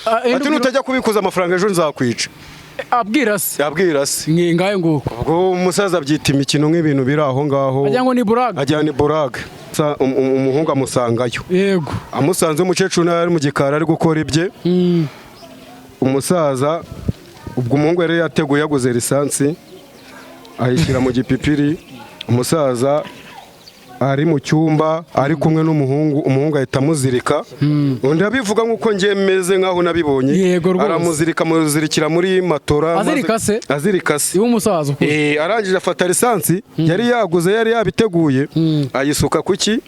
ati nutajya kubikuza amafaranga ejo nzakwica. Abwira se ngayo nguko ubwo umusaza abyita imikino nk'ibintu biri aho ngaho ajya ngo ni buraga umuhungu amusangayo. Yego amusanze umukecuru nawe ari mu gikari ari gukora ibye. Umusaza ubwo umuhungu yari yateguye yaguze lisansi ayishyira mu gipipiri. Umusaza ari mu cyumba ari kumwe umuhungu ahita amuzirika. Undi abivuga nk'uko ngiye meze nk'aho nabibonye. Amuzirikira muri matora. Azirika se umusaza arangije afata lisansi yari yaguze yari yabiteguye ayisuka kuki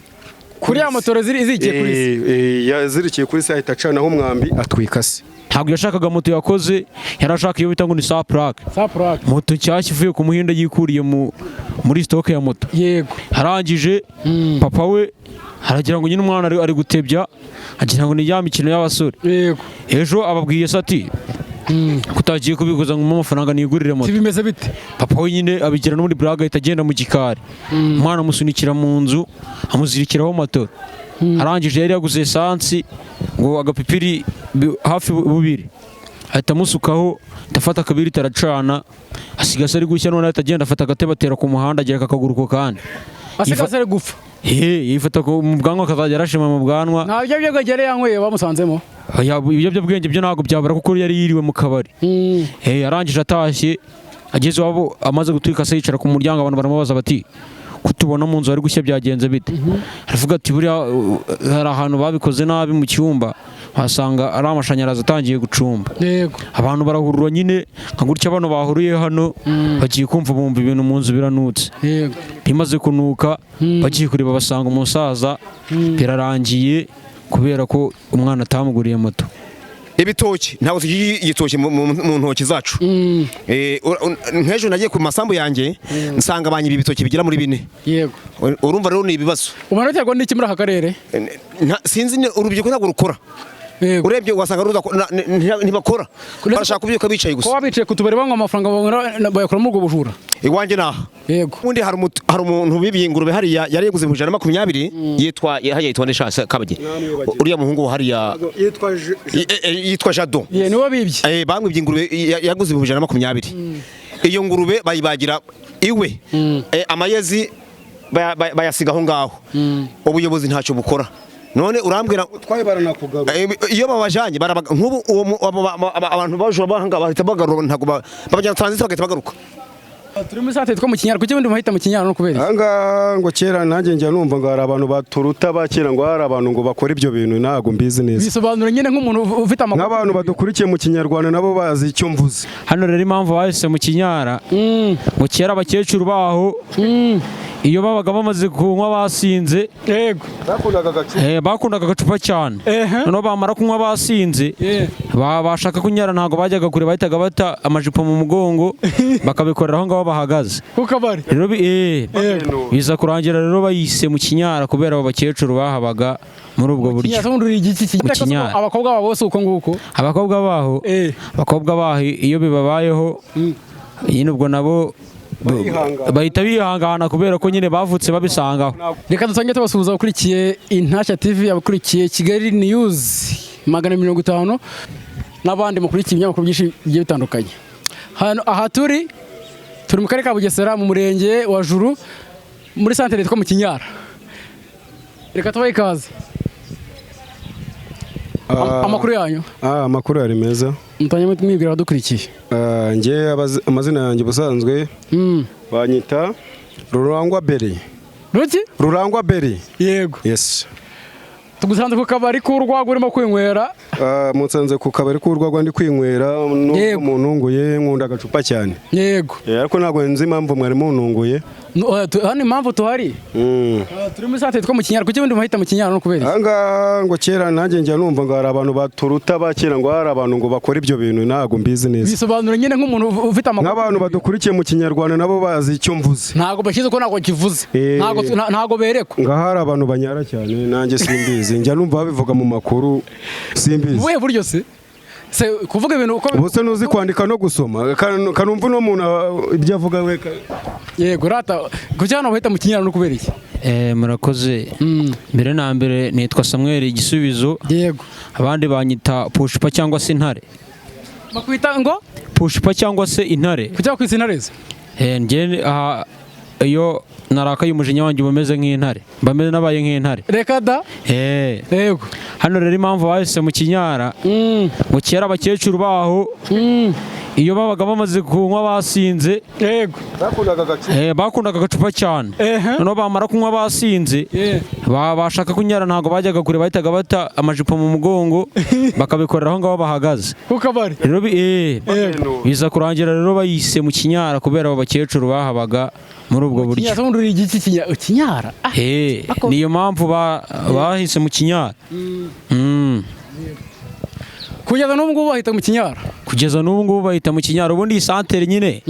kuri ya motora zirikiye kuri se. Yazirikiye kuri se ahita acanaho umwambi atwika se. Ntabwo yashakaga moto yakoze, yarashaka iyo bita ngo ni sa plaque. Moto nshyashya ivuye ku muhinda yikuriye muri stock ya moto. Yego arangije papa we aragira ngo nyine umwana ari gutebya, agira ngo ni ya mikino y'abasore. Yego ejo ababwiye se ati kutagiye kubikuza ngo amafaranga nigurire moto. Bimeze bite? Papa we nyine abigira no muri blague ahita agenda mu gikari. Umwana amusunikira mu nzu amuzirikiraho moto. Arangije yari yaguze esansi ngo agapipiri hafi bubiri ahita amusukaho ndafata kabiri taracana asigase ari gushya none atagenda afata agatebe atera ku muhanda agira akaguru ko kandi asigase ari gupfa. Yifata mu bwanwa akazajya arashima mu bwanwa. Nta byo byagere yanyweye bamusanzemo. Ibyo bwenge byo ntabwo byabura kuko yari yiriwe mu kabari. Arangije atashye ageze wabo amaze gutwika se yicara ku muryango abantu baramubaza bati kutubona mu nzu ari gushya byagenze bite. Aravuga ati buriya hari ahantu babikoze nabi mu cyumba wasanga ari amashanyarazi atangiye gucumba. Yego abantu barahurura nyine nka gutya abantu bahuriye hano bagiye kumva bumva ibintu mu nzu biranutse. Yego bimaze kunuka bagiye kureba basanga umusaza birarangiye kubera ko umwana atamuguriye moto. Ibitoki ntabwo tugiye igitoki mu ntoki zacu. Nk'ejo nagiye ku masambu yanjye nsanga abanyi ibitoki bigira muri 4. Yego urumva rero ni ibibazo. Umanota n'iki muri aka karere? Sinzi urubyiruko ntabwo rukora. Urebye wasanga ntibakora barashaka kubyuka bicaye gusa. Ko wabicaye kutubere bangwa amafaranga bayakora mu bujura. Iwanjye naha. Yego undi hari umuntu bibiye ingurube hari yari yaguze mu 120 yitwa Neshase Kabage. Uriya muhungu hari yitwa Jado. Niwe bibye. Bamwibye ingurube yaguze mu 120. Iyo ngurube bayibagira iwe. Amayezi bayasigaho ngaho. Ubuyobozi ntacyo bukora. None urambwira twayibarana kugaruka iyo babajanye nk'ubu abantu bajura bahanga bahita bagarura ntago babajya transit bagahita bagaruka. Turi muri sante two mu Kinyarwanda kuki bundi muhita mu Kinyarwanda no kubera anga ngo kera nanjye njya numva ngo hari abantu baturuta bakira ngo hari abantu ngo bakora ibyo bintu ntago mbizi neza. Bisobanura nyine nk'umuntu ufite amakuru n'abantu badukurikiye mu Kinyarwanda nabo bazi icyo mvuze. Hano rero impamvu bahise mu Kinyara ngo kera abakecuru baho iyo babaga bamaze kunywa basinze. Yego bakundaga agacupa cyane. Noneho bamara kunywa basinze bashaka kunyara ntago bajyaga kure bahitaga bata amajipo mu mugongo bakabikorera aho ngaho bahagaze kukabari. Rero biza kurangira rero bayise mu Kinyara kubera abo bakecuru bahabaga muri ubwo buryo. Abakobwa babo bose uko nguko abakobwa baho iyo bibabayeho nyine ubwo nabo bahita bihangana kubera ko nyine bavutse babisangaho. Reka dusange tubasuhuza ukurikiye Intashya TV, abakurikiye Kigali News 150 n'abandi mukurikiye ibinyamakuru byinshi bigiye bitandukanye. Hano aha turi mu karere ka Bugesera mu murenge wa Juru muri santere yitwa mu Kinyara. Reka tubahe ikaze. Amakuru yanyu? Amakuru ari meza. Mutanye mwibwira abadukurikiye. Nge amazina yanjye busanzwe banyita Rurangwa Beri. Ruki? Rurangwa Beri. Yego. Yes. Tugusanze ku kabari k'urwagwa urimo kwinywera. Musanze ku kabari k'urwagwa ndi kwinywera n'umuntu ngunguye nkunda agacupa cyane. Yego. Ariko ntabwo nzi impamvu mwari mununguye. Hano impamvu tuhari. Turi muri sante two mu Kinyarwanda kuki bundi muhita mu Kinyarwanda no kubera. Anga ngo kera nanjye njya numva ngo hari abantu baturuta bakira ngo hari abantu ngo bakora ibyo bintu ntago mbizi neza. Bisobanura nyine nk'umuntu ufite amakuru n'abantu badukurikiye mu Kinyarwanda nabo bazi icyo mvuze. Ntago bashize ko ntago kivuze. Ntago berekwa. Nga hari abantu banyara cyane nanjye simbizi. Njya numva babivuga mu makuru simbizi. Ubuhe buryo se? Se kuvuga ibintu uko bose nuzi kwandika no gusoma kanumva no muntu ibyo avuga we. Yego rata kuki hano bahita mu Kinyarwanda no kubera iki? murakoze. Mbere na mbere nitwa Samuel Igisubizo, yego. abandi banyita Pushipa cyangwa se Intare. Bakwita ngo Pushipa cyangwa se Intare. kuki bakwita intare ze? Njye iyo narakaye umujinya wanjye bameze nk'intare, bameze nabaye nk'intare. Reka da. Yego. Hano rero impamvu bahise mu Kinyara, ngo kera abakecuru baho iyo babaga bamaze kunywa basinze, Yego. bakundaga agacupa cyane. Noneho bamara kunywa basinze, bashaka kunyara ntabwo bajyaga kure, bahitaga bata amajipo mu mugongo bakabikorera aho ngaho bahagaze. Kukabari. Rero biza kurangira rero bayise mu Kinyara kubera abo bakecuru bahabaga muri ubwo buryo. Kinyara undi uri igiki Kinyara? Niyo mpamvu bahise mu Kinyara. Kugeza n'ubu ngubu bahita mu Kinyara. Kugeza n'ubu ngubu bahita mu Kinyara. Ubundi iyi santere nyine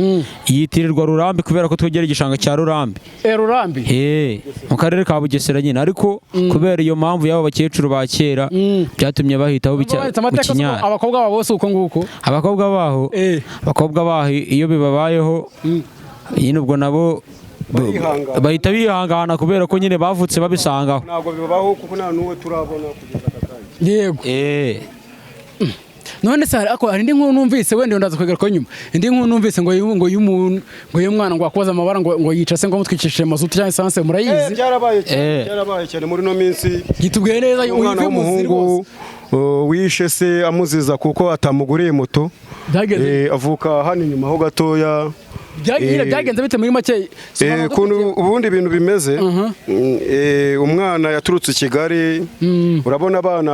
yitirirwa Rurambi kubera ko twegera igishanga cya Rurambi. Rurambi. Mu karere ka Bugesera nyine, ariko kubera iyo mpamvu y'abo bakecuru ba kera byatumye bahitaho mu Kinyara. Abakobwa babo bose uko nguko. Abakobwa baho iyo bibabayeho nyine ubwo nabo bahita bihangana kubera ko nyine bavutse babisangaho. Ntabwo bibabaho kuko nta n'uwe turabona kugeza aka kanya. Yego. None se hari indi nkuru numvise, wenda ndaza kwegera ko nyuma. Indi nkuru numvise ngo y'umwana ngo akoza amabara ngo yica se ngo mutwikishije mazutu cyangwa essence, murayizi? Byarabaye cyane muri no minsi. Gitubwiye neza umwana w'umuhungu wishe se amuziza kuko atamuguriye moto. Avuka hano inyuma ho gatoya. Byagenze bite muri make? Ubundi ibintu bimeze, umwana yaturutse i Kigali, urabona abana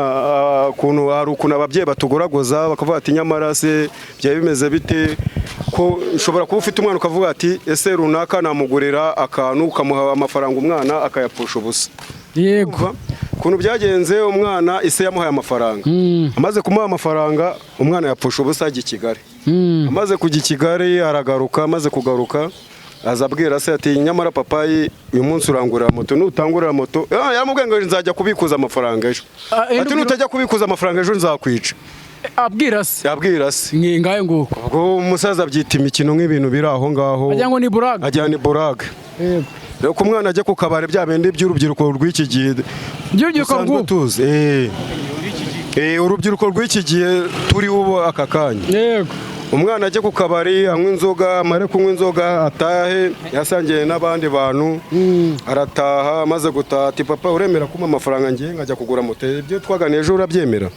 hari ukuntu ababyeyi batugoragoza bakavuga ati nyamara se byari bimeze bite, ko ushobora kuba ufite umwana ukavuga ati ese runaka namugurira akantu ukamuha amafaranga umwana akayapfusha ubusa. Yego. Ukuntu byagenze, umwana ise yamuhaye amafaranga, amaze kumuha amafaranga umwana yapfusha ubusa ajya i Kigali. Amaze kujya i Kigali aragaruka, amaze kugaruka aza abwira se ati nyamara papayi uyu munsi urangurira moto, nutangurira moto yaramubwiye ngo nzajya kubikuza amafaranga ejo, ati nutajya kubikuza amafaranga ejo nzakwica. Abwira se ngaye nguko. Ubwo umusaza abyita imikino nk'ibintu biri aho ngaho, ajya ni buraga. Rero ku mwana ajya ku kabari bya bindi by'urubyiruko rw'iki gihe, urubyiruko rw'iki gihe turi ubu aka kanya. Yego. Umwana ajya ku kabari anywa inzoga, amare kunywa inzoga atahe, yasangiye n'abandi bantu, arataha, amaze gutaha ati papa uremera kumpa amafaranga ngiye nkajya kugura moto, ibyo twaganiye ejo urabyemera?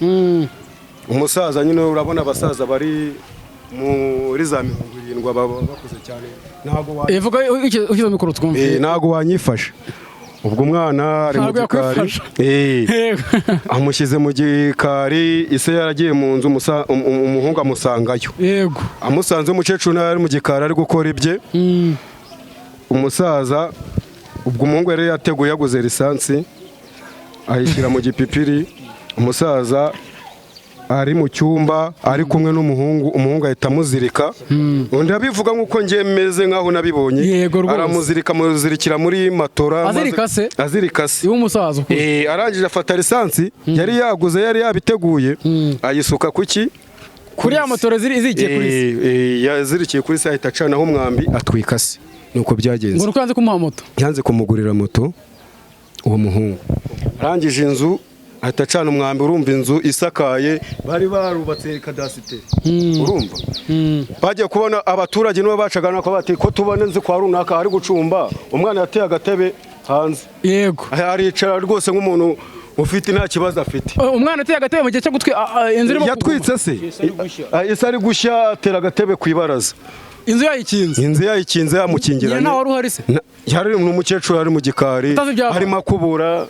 Umusaza nyine urabona abasaza bari muri za 70 baba bakuze cyane, ntago wanyifasha. Ubwo umwana ari mu gikari, amushyize mu gikari, ise yaragiye mu nzu, umuhungu amusangayo. Yego. Amusanze umukecuru nawe ari mu gikari ari gukora ibye. Umusaza ubwo umuhungu yari yateguye yaguze lisansi ayishyira mu gipipiri. Umusaza ari mu cyumba ari kumwe n'umuhungu, umuhungu ahita amuzirika. Undi abivuga nk'uko ngiye meze nk'aho nabibonye, aramuzirika, amuzirikira muri matora. Azirika se y'umusaza. Arangije afata lisansi yari yaguze, yari yabiteguye, ayisuka kuki kuri ya motora zirikiye kuri se. Yazirikiye kuri se, ahita acanaho umwambi atwika se. Nuko byagenze. Ngo ukanze kumuha moto, yanze kumugurira moto uwo muhungu. Arangije inzu ahita acana umwambi, urumva inzu isakaye, bari barubatse kadasiteri, urumva. Bagiye kubona abaturage nibo bacaga nako bati ko tubone nzi kwa runaka ari gucumba, umwana yateye agatebe hanze. Yego. Aricara rwose nk'umuntu ufite nta kibazo afite. Umwana ateye agatebe mu gihe cyo inzu irimo yatwitse se, ese ari gushya, atera agatebe ku ibaraza. Inzu yayikinze yamukingiranye. Nta wari uhari se? Yari umukecuru ari mu gikari harimo akubura,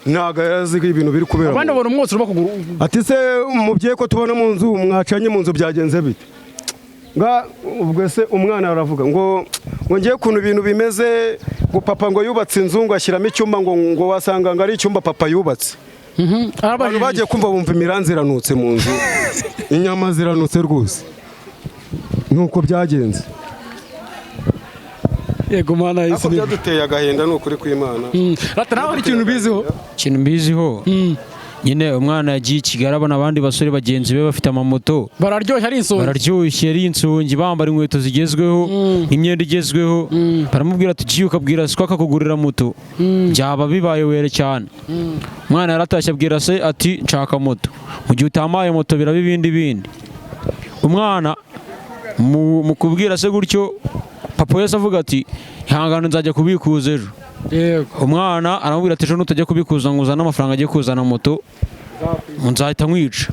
ntago yazi ibintu biri kubera. Abandi babona umwotsi urimo kuguru. Ati se umubyeyi ko tubona mu nzu mwacanye mu nzu byagenze bite? Ubwo se umwana aravuga ngo ngiye kuntu ibintu bimeze, ngo papa ngo yubatse inzu ngo ashyiramo icyumba ngo wasanga ngo ari icyumba papa yubatse. Abantu bagiye kumva bumva imiranzi iranutse mu nzu, inyama ziranutse rwose. Nuko byagenze. Yego mana y'isi. Byaduteye agahinda n'ukuri kw'Imana. Rata nawe ikintu biziho. Ikintu mbiziho nyine umwana yagiye i Kigali abona abandi basore bagenzi be bafite amamoto bararyoshye ari insungi bambara inkweto zigezweho imyenda igezweho baramubwira ati ugiye ukabwira se ko akakugurira moto byaba bibaye were cyane umwana yaratashye abwira se ati nshaka moto mu gihe utamaye moto biraba ibindi umwana mu kubwira se gutyo papa wese avuga ati ihangane nzajya kubikuza ejo umwana aramubwira ati ejo nutajya kubikuza ngo uzane amafaranga agiye kuzana moto nzahita nkwica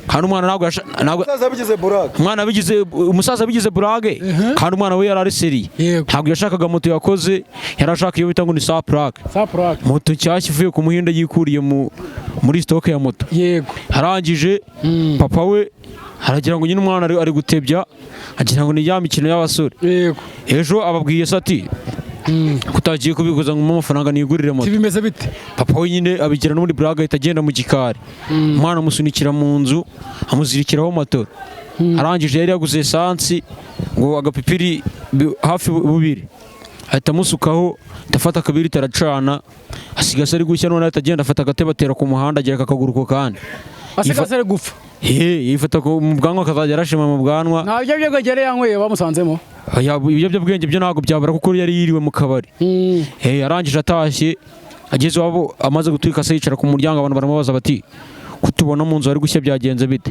kandi umwana umusaza bigize burage kandi umwana we yari ari seri ntabwo yashakaga moto yakoze yari ashaka iyo bita ngo ni sa plaque moto nshyashya ivuye ku muhinda yikuriye muri stoke ya moto arangije papa we aragira ngo nyine umwana ari gutebya agira ngo ni ya mikino y'abasore ejo ababwiye se ati kutagiye kubikuza ngo amafaranga nigurire moto bimeze bite papa we nyine abigira no muri blague ahita agenda mu gikari umwana amusunikira mu nzu amuzirikiraho moto arangije yari yaguze esansi ngo agapipiri hafi bubiri ahita amusukaho ndafata kabiri taracana asigase ari gushya none ahita agenda afata agatebe atera ku muhanda agira akaguru ko kandi asigase ari gupfa yifata mu bwanwa akazajya arashima mu bwanwa nta bwenge yanyweye bamusanzemo ibiyobyabwenge byo ntabwo byabura kuko yari yiriwe mu kabari arangije atashye ageze iwabo amaze gutwika se yicara ku muryango abantu baramubaza bati kutubona mu nzu hari gushya byagenze bite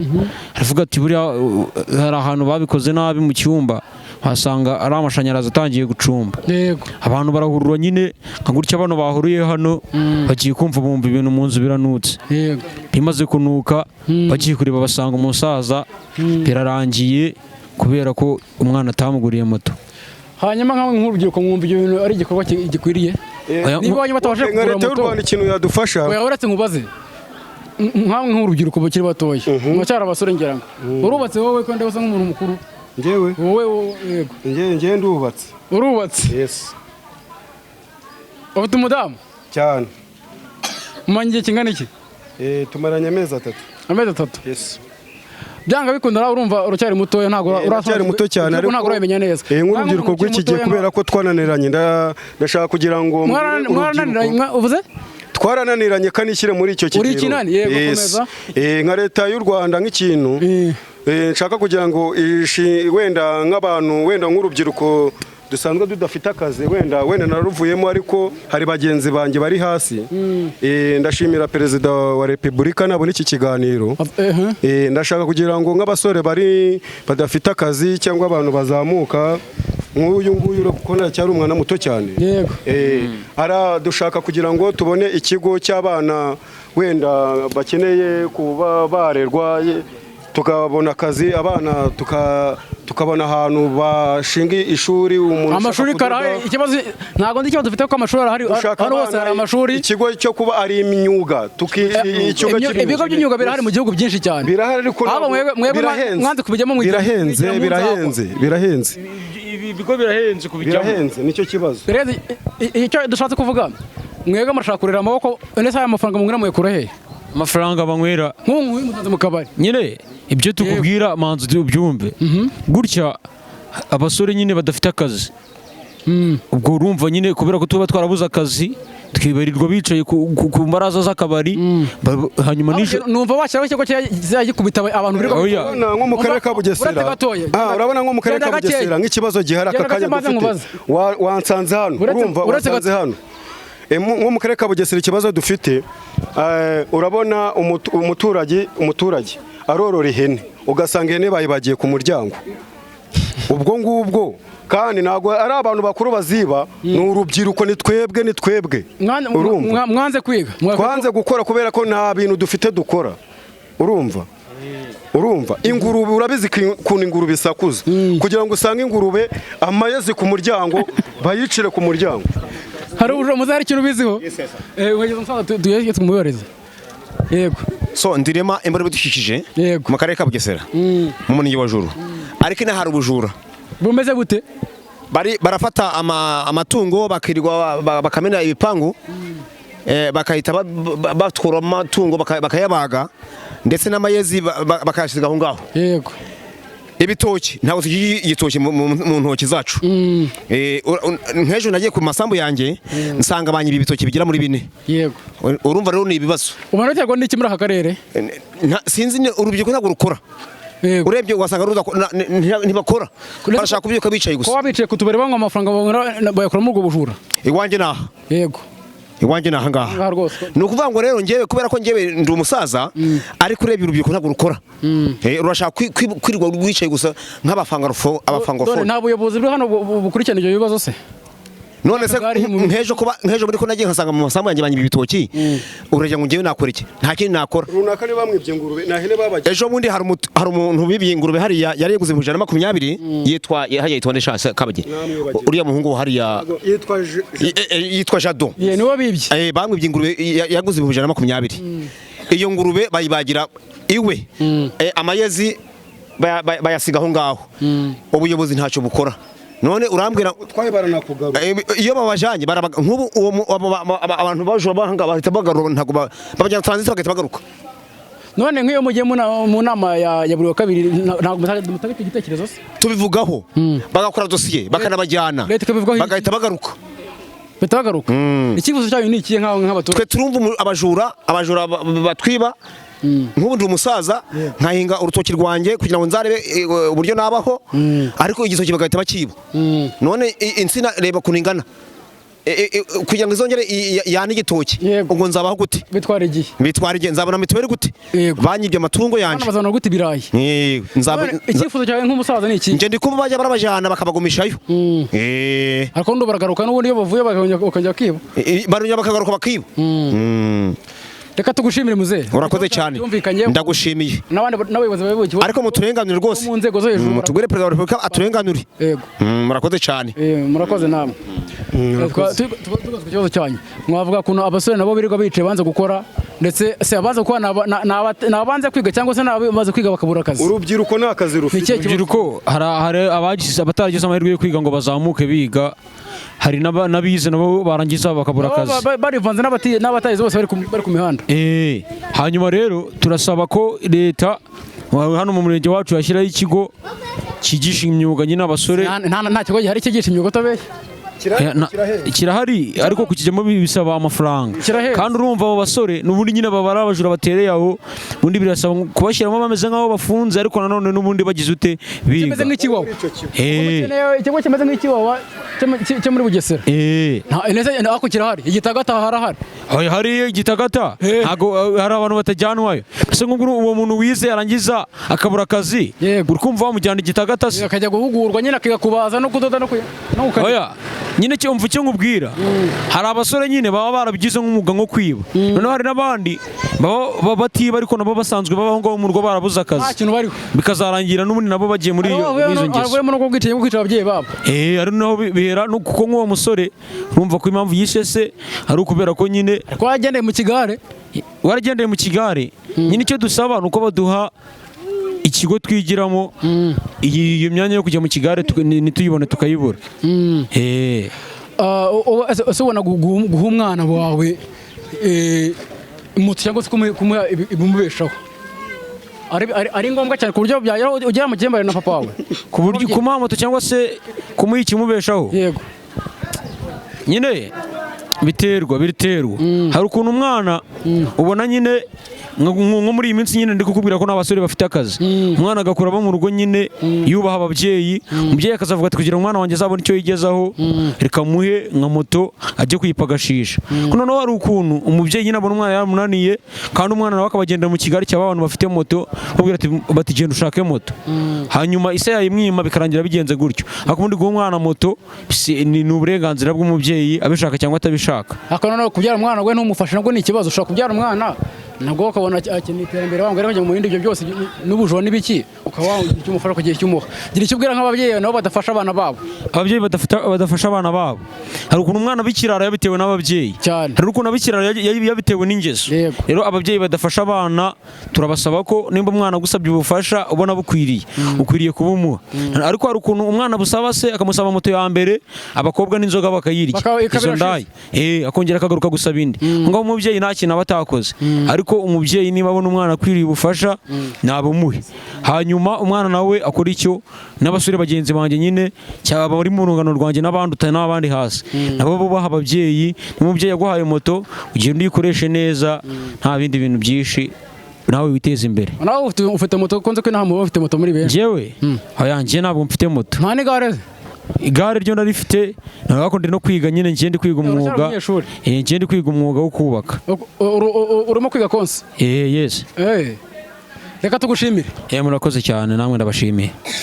aravuga ati buriya hari ahantu babikoze nabi mu cyumba wasanga ari amashanyarazi atangiye gucumba abantu barahurura nyine nka gutya bano bahuruye hano bagiye kumva bumva ibintu mu nzu biranutse bimaze kunuka bagiye kureba basanga umusaza birarangiye kubera ko umwana atamuguriye moto hanyuma nk'urubyiruko mwumva ibyo bintu ari igikorwa gikwiriye niba wanyuma batabasha kugura moto y'u Rwanda ikintu yadufasha uretse nkubaze nkamwe nk'urubyiruko bakiri batoya mwacyari abasore ngira ngo urubatse wowe ko ndabasa nk'umuntu mukuru njyewe yego njyewe ndubatse urubatse ufite umudamu cyane umanye igihe kingana iki tumaranye amezi 3 byanga bikunda urumva uracyari mutoya ntago uracyari muto cyane ariko ntago urabimenya neza nk'urubyiruko rw'iki gihe kubera ko twananiranye ndashaka kugira ngo uvuze twarananiranye kanishyire muri icyo kigero nka leta y'u Rwanda nk'ikintu nshaka kugira ngo wenda nk'abantu wenda nk'urubyiruko dusanzwe tudafite akazi wenda naruvuyemo ariko hari bagenzi banjye bari hasi ndashimira perezida wa repubulika nabona iki kiganiro ndashaka kugira ngo nk'abasore bari badafite akazi cyangwa abantu bazamuka nk'uyu nguyu urabona cyari umwana muto cyane dushaka kugira ngo tubone ikigo cy'abana wenda bakeneye kuba barerwa tukabona akazi abana tukabona ahantu bashinga ishuri amashuri karahe ikibazo ntago ndi ikibazo dufite ko amashuri arahari hano hose hari amashuri ikigo cyo kuba ari imyuga ibigo by'imyuga birahari mu gihugu byinshi cyane birahari ariko mwanze kubijyamo birahenze ibigo birahenze kubijyamo nicyo kibazo icyo dushatse kuvuga mwebwe murashaka kurera amaboko nese aya mafaranga mungira muyekura he amafaranga banywera nk'umuhanzi mu kabari nyine ibyo tukubwira manzi ubyumve gutya abasore nyine badafite akazi ubwo urumva nyine kubera ko tuba twarabuze akazi twibarirwa bicaye ku mbaraza z'akabari hanyuma numva washyiraho ikigo cyagikubita abantu urabona nko mu karere ka Bugesera urabona nko mu karere ka Bugesera nk'ikibazo gihari aka kanya dufite wansanze hano urumva wansanze hano nko mu karere ka Bugesera ikibazo dufite urabona umuturage arorora ihene ugasanga ihene bayibagiye ku muryango ubwo ngubwo kandi ntabwo ari abantu bakuru baziba ni urubyiruko ni twebwe mwanze kwiga twanze gukora kubera ko nta bintu dufite dukora urumva ingurube urabizi ukuntu ingurube isakuza kugira ngo usange ingurube amayezi ku muryango bayicire ku muryango hari ubujomuzi hari ikintu ubiziho wageze umusaza tugiye tumuyoreze yego so ndirema imbere bidukikije mu karere ka Bugesera mu munigi wa Juru ariko ina hari ubujura bumeze gute barafata amatungo bakirirwa bakamena ibipangu bakahita batwara amatungo bakayabaga ndetse n'amayezi bakayashyiga aho ngaho yego ibitoki ntabwo tugiye igitoki mu ntoki zacu. Nk'ejo nagiye ku masambu yanjye nsanga banyiba ibitoki bigera muri 4. yego Urumva rero ni ibibazo. ubona biterwa n'iki muri aka karere? Sinzi urubyiruko ntabwo rukora. Yego. Urebye ugasanga ntibakora, barashaka kubyuka bicaye gusa. ko wabicaye ku tubari banywa amafaranga bayakuramo ubwo bujura. Iwanjye naha yego iwanjye naha ngaha ni ukuvuga ngo rero njyewe kubera ko njyewe ndi umusaza ariko urebye urubyiruko ntabwo rukora. Urashaka kwirirwa wicaye gusa nk'abafangafo. Nta buyobozi buri hano bukurikirana ibyo bibazo se? None se nk'ejo muri ko nagiye nkasanga mu masambu yanjye banyiba ibitoki, urajya ngo njyewe nakora iki? Nta kindi nakora. Runaka ni bamwibye ingurube na hene babagiye. Ejo bundi hari umuntu bibye ingurube hariya yari yaguze 120 yitwa Ndeshase Kabage. Uriya muhungu hariya yitwa Jado. niwe bibye. Bamwibye ingurube yaguze 120. Iyo ngurube bayibagira iwe. Amayezi bayasiga aho ngaho. Ubuyobozi ntacyo bukora. None urambwira twayibarana kugaruka iyo babajanye nk'ubu abantu bajura bahanga bahita bagaruka ntago babajyana transit bagahita bagaruka. None nk'iyo mugiye mu nama ya buri wa kabiri ntago mutaka igitekerezo se? Tubivugaho bagakora dossier bakanabajyana bagahita bagaruka. Betagaruka. Ikibazo cyayo ni ikiye nk'abaturage. Twe turumva abajura batwiba. Nk'ubu ndi umusaza nkahinga urutoki rwanjye kugira ngo nzarebe uburyo nabaho, ariko igitoki bagahita bakiba. None insina reba kuningana kugira ngo izongere yani igitoki ubwo nzabaho gute? Bitwara igihe nzabona mituweli gute? Banyibye amatungo yanjye bazana gute birayi? Ikifuzo cyawe nk'umusaza ni iki? Nje ndi kuba bajya barabajana bakabagumishayo. Ariko ndo baragaruka n'ubundi iyo bavuye bakajya kiba barunya bakagaruka bakiba. Reka tugushimire muze. Urakoze cyane. Ndagushimiye. N'abayobozi bayoboye. Ariko muturenganure rwose. Mu nzego zo hejuru. Mutugure Perezida wa Repubulika aturenganure. Yego. Murakoze cyane. Murakoze namwe. Tugaze ku kibazo cyanyu. Mwavuga kuno abasore nabo birirwa bicaye banze gukora ndetse se abaza gukora nabanze kwiga cyangwa se nabaze kwiga bakabura akazi. Urubyiruko nta kazi rufite. Urubyiruko hari abagize abataragize amahirwe yo kwiga ngo bazamuke biga. Hari n'abize nabo barangiza bakabura akazi. Barivanze n'abatayize bose bari ku mihanda. Hanyuma rero turasaba ko leta hano mu murenge wacu yashyiraho ikigo cyigisha imyuga nyine abasore. Nta kigo gihari cyigisha imyuga utabe. Kirahari ariko kukijyamo bisaba amafaranga. Kandi urumva abo basore n'ubundi nyine babara abajura batereye aho, ubundi birasaba kubashyiramo bameze nk'aho bafunze ariko nanone n'ubundi bagize ute biga. Kimeze nk'ikiwawa. Ikigo kimeze nk'ikiwawa cyo muri Bugesera. Ako kirahari igitagata harahari. Hari igitagata ntago hari abantu batajyanwayo. Ese nk'ubwo uwo muntu wize yarangiza akabura akazi urikumva bamujyana igitagata se akajya guhugurwa nyine akiga kubaza no kudoda no oya nyine cyumva icyo nkubwira. Hari abasore nyine baba barabigize nk'umwuga nko kwiba. Noneho hari n'abandi baba batiba ariko nabo basanzwe babaho ngo mu rugo barabuze akazi. Bikazarangira n'ubundi nabo bagiye muri izo ngeso. Avuye no kwica ababyeyi babo. Ari naho bihera no kuko nk'uwo musore urumva ko impamvu yishe se ari ukubera ko nyine waragendeye mu kigare. Waragendeye mu kigare. Nyine icyo dusaba nuko baduha ikigo twigiramo iyo myanya yo kujya mu kigare nituyibone tukayibura. Ese ubona guha umwana wawe moto cyangwa se kumuha ibimubeshaho ari ngombwa cyane ku buryo ugera mu gihembane na papa wawe ku buryo kumuha moto cyangwa se kumuha ikimubeshaho? Yego. Nyine biterwa. Hari ukuntu umwana ubona nyine nko muri iyi minsi nyine ndi kukubwira ko n'abasore bafite akazi. Umwana agakura abo mu rugo nyine yubaha ababyeyi, umubyeyi akazavuga ati kugira umwana wanjye azabone icyo yigezaho reka muhe nka moto ajye kuyipagashisha. Noneho hari ukuntu umubyeyi nyine abona umwana yamunaniye kandi umwana nawe akabagendera mu Kigali cy'abantu bafite moto babwira bati genda ushake moto, hanyuma ise yayimwima bikarangira bigenze gutyo. Ariko ubundi guha umwana moto ni uburenganzira bw'umubyeyi abishaka cyangwa atabishaka. Ariko noneho kubyara umwana we ntumufashe nabwo ni ikibazo. Ushobora kubyara umwana nabwo ukabona akeneye iterambere wangwa rero mu bindi ibyo byose n'ubujura n'ibiki ukaba icyo umufasha kugiye cyumuha. Gira icyo ubwira nk'ababyeyi nabo badafasha abana babo. Ababyeyi badafasha abana babo. Hari ukuntu umwana bikirara yabitewe n'ababyeyi. Hari ukuntu abikirara yabitewe n'ingeso. Rero ababyeyi badafasha abana turabasaba ko nimba umwana gusabye ubufasha ubona ukwiriye kubumuha. Ariko hari ukuntu umwana busaba se akamusaba moto ya mbere abakobwa n'inzoga bakayirya izo ndayi akongera akagaruka gusaba indi ngo umubyeyi nta kintu aba atakoze. Ariko ko umubyeyi niba abona umwana akwiriye ubufasha nabumuhe, hanyuma umwana nawe akora icyo n'abasore bagenzi banjye nyine cyaba bari mu rungano rwanjye n'abandi n'abandi hasi nabo bubaha ababyeyi. N'umubyeyi yaguhaye moto ugenda uyikoreshe neza nta bindi bintu byinshi, nawe witeze imbere. nawe ufite moto konze ko nta muntu ufite moto muri benshi. Njyewe njye ntabwo mfite moto. nta n'igare. Igare ryo narifite ntabwo ndi no kwiga nyine, ngende kwiga umwuga. Ngende kwiga umwuga wo kubaka. Urimo kwiga konse? Yes. Reka tugushimire. Murakoze cyane, namwe ndabashimiye.